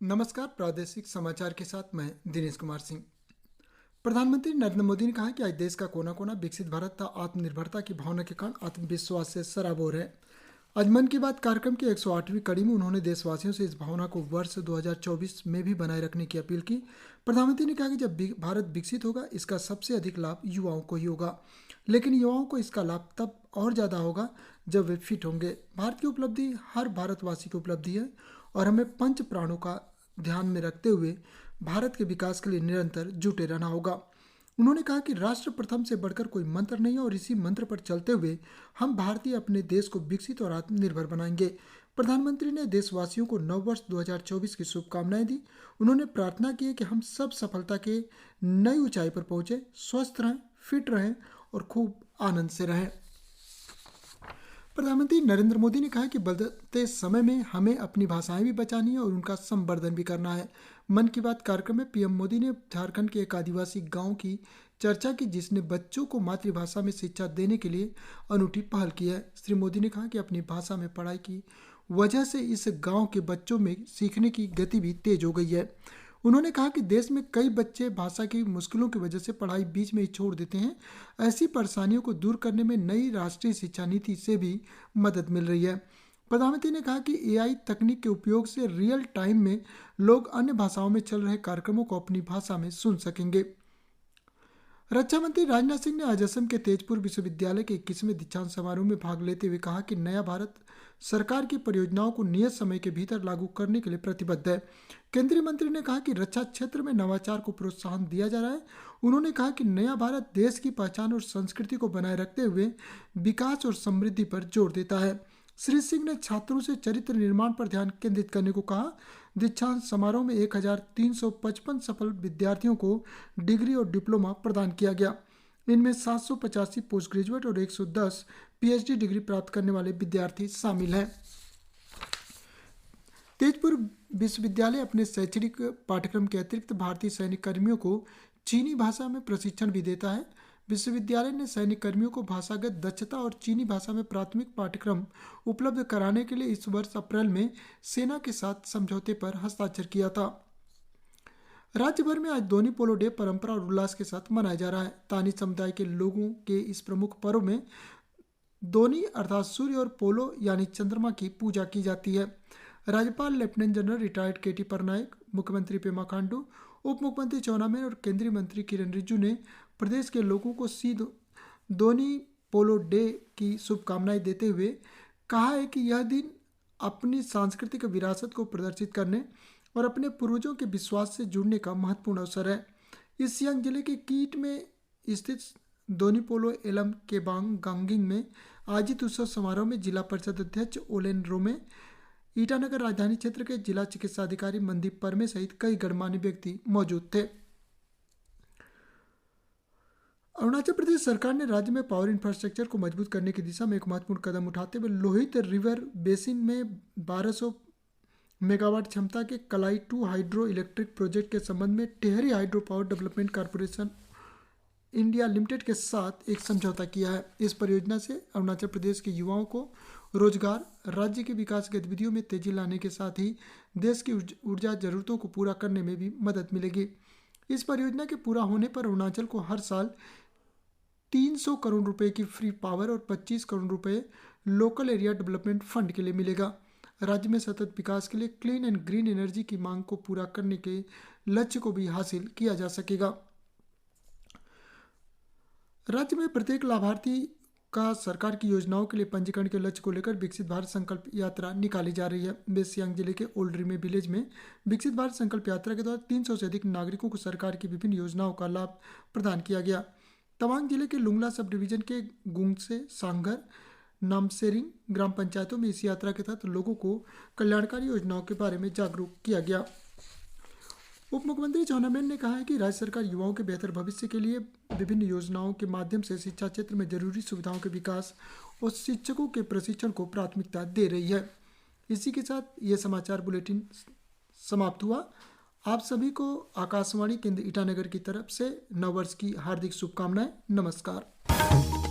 नमस्कार। प्रादेशिक समाचार के साथ मैं दिनेश कुमार सिंह। प्रधानमंत्री नरेंद्र मोदी ने कहा कि आज देश का कोना कोना विकसित भारत तथा आत्मनिर्भरता की भावना के कारण आत्मविश्वास से सराबोर है। आज मन की बात कार्यक्रम की 108वीं कड़ी में उन्होंने देशवासियों से इस भावना को वर्ष 2024 में भी बनाए रखने की अपील की। प्रधानमंत्री ने कहा कि जब भारत विकसित होगा, इसका सबसे अधिक लाभ युवाओं को ही होगा, लेकिन युवाओं को इसका लाभ तब और ज़्यादा होगा जब वे फिट होंगे। भारत की उपलब्धि हर भारतवासी की उपलब्धि है और हमें पंच प्राणों का ध्यान में रखते हुए भारत के विकास के लिए निरंतर जुटे रहना होगा। उन्होंने कहा कि राष्ट्र प्रथम से बढ़कर कोई मंत्र नहीं है और इसी मंत्र पर चलते हुए हम भारतीय अपने देश को विकसित और आत्मनिर्भर बनाएंगे। प्रधानमंत्री ने देशवासियों को नव वर्ष 2024 की शुभकामनाएं दी। उन्होंने प्रार्थना की है कि हम सब सफलता के नई ऊंचाई पर पहुंचे, स्वस्थ रहें, फिट रहें और खूब आनंद से रहें। प्रधानमंत्री नरेंद्र मोदी ने कहा कि बदलते समय में हमें अपनी भाषाएं भी बचानी है और उनका संवर्धन भी करना है। मन की बात कार्यक्रम में पीएम मोदी ने झारखंड के एक आदिवासी गांव की चर्चा की, जिसने बच्चों को मातृभाषा में शिक्षा देने के लिए अनूठी पहल की है। श्री मोदी ने कहा कि अपनी भाषा में पढ़ाई की वजह से इस गाँव के बच्चों में सीखने की गति भी तेज हो गई है। उन्होंने कहा कि देश में कई बच्चे भाषा की मुश्किलों की वजह से पढ़ाई बीच में ही छोड़ देते हैं। ऐसी परेशानियों को दूर करने में नई राष्ट्रीय शिक्षा नीति से भी मदद मिल रही है। प्रधानमंत्री ने कहा कि एआई तकनीक के उपयोग से रियल टाइम में लोग अन्य भाषाओं में चल रहे कार्यक्रमों को अपनी भाषा में सुन सकेंगे। रक्षा मंत्री राजनाथ सिंह ने आज असम के तेजपुर विश्वविद्यालय के 21वें दीक्षांत समारोह में भाग लेते हुए कहा कि नया भारत सरकार की परियोजनाओं को नियत समय के भीतर लागू करने के लिए प्रतिबद्ध है। केंद्रीय मंत्री ने कहा कि रक्षा क्षेत्र में नवाचार को प्रोत्साहन दिया जा रहा है। उन्होंने कहा कि नया भारत देश की पहचान और संस्कृति को बनाए रखते हुए विकास और समृद्धि पर जोर देता है। श्री सिंह ने छात्रों से चरित्र निर्माण पर ध्यान केंद्रित करने को कहा। दीक्षांत समारोह में 1355 सफल विद्यार्थियों को डिग्री और डिप्लोमा प्रदान किया गया। इनमें 785 पोस्ट ग्रेजुएट और 110 पीएचडी डिग्री प्राप्त करने वाले विद्यार्थी शामिल हैं। तेजपुर विश्वविद्यालय अपने शैक्षणिक पाठ्यक्रम के अतिरिक्त भारतीय सैनिक कर्मियों को चीनी भाषा में प्रशिक्षण भी देता है। विश्वविद्यालय ने सैनिक कर्मियों को भाषागत दक्षता और चीनी भाषा में प्राथमिक पाठ्यक्रम उपलब्ध कराने के लिए इस वर्ष अप्रैल में सेना के साथ समझौते पर हस्ताक्षर किया था। राज्य भर में आज दोनी पोलो डे परंपरा और उल्लास के साथ मनाया जा रहा है। तानी समुदाय के लोगों के इस प्रमुख पर्व में दोनी अर्थात सूर्य और पोलो यानी चंद्रमा की पूजा की जाती है। राज्यपाल लेफ्टिनेंट जनरल रिटायर्ड केटी पटनायक, मुख्यमंत्री पेमा खांडू, उप मुख्यमंत्री चौना मेन और केंद्रीय मंत्री किरेन रिजिजू ने प्रदेश के लोगों को दोनी पोलो डे की शुभकामनाएं देते हुए कहा है कि यह दिन अपनी सांस्कृतिक विरासत को प्रदर्शित करने और अपने पूर्वजों के विश्वास से जुड़ने का महत्वपूर्ण अवसर है। इस सियांग जिले के कीट में स्थित दोनी पोलो एलम केबांग गांगिंग में आयोजित उत्सव समारोह में जिला परिषद अध्यक्ष ओलेन रोमे, ईटानगर राजधानी क्षेत्र के जिला चिकित्सा अधिकारी मनदीप परमे सहित कई गणमान्य व्यक्ति मौजूद थे। अरुणाचल प्रदेश सरकार ने राज्य में पावर इंफ्रास्ट्रक्चर को मजबूत करने की दिशा में एक महत्वपूर्ण कदम उठाते हुए लोहित रिवर बेसिन में 1200 मेगावाट क्षमता के कलाई 2 हाइड्रो इलेक्ट्रिक प्रोजेक्ट के संबंध में Tehri hydro power development corporation India limited के साथ एक समझौता किया है। इस परियोजना से अरुणाचल प्रदेश के युवाओं को रोजगार, राज्य की विकास गतिविधियों में तेजी लाने के साथ ही देश की ऊर्जा जरूरतों को पूरा करने में भी मदद मिलेगी। इस परियोजना के पूरा होने पर अरुणाचल को हर साल 300 करोड़ रुपए की फ्री पावर और 25 करोड़ रुपए लोकल एरिया डेवलपमेंट फंड के लिए मिलेगा। राज्य में सतत विकास के लिए क्लीन एंड ग्रीन एनर्जी की मांग को पूरा करने के लक्ष्य को भी हासिल किया जा सकेगा। राज्य में प्रत्येक लाभार्थी का सरकार की योजनाओं के लिए पंजीकरण के लक्ष्य को लेकर विकसित भारत संकल्प यात्रा निकाली जा रही है। वेस्ट सियांग जिले के ओल्ड रिमे विलेज में विकसित भारत संकल्प यात्रा के दौरान 300 से अधिक नागरिकों को सरकार की विभिन्न योजनाओं का लाभ प्रदान किया गया। तवांग जिले के लुंगला सब डिवीजन के गुंगसे, सांगर, नामसेरिंग ग्राम पंचायतों में इस यात्रा के तहत लोगों को कल्याणकारी योजनाओं के बारे में जागरूक किया गया। उप मुख्यमंत्री चौना मेन ने कहा है कि राज्य सरकार युवाओं के बेहतर भविष्य के लिए विभिन्न योजनाओं के माध्यम से शिक्षा क्षेत्र में जरूरी सुविधाओं के विकास और शिक्षकों के प्रशिक्षण को प्राथमिकता दे रही है। इसी के साथ ये समाचार बुलेटिन समाप्त हुआ। आप सभी को आकाशवाणी केंद्र ईटानगर की तरफ से नववर्ष की हार्दिक शुभकामनाएं। नमस्कार।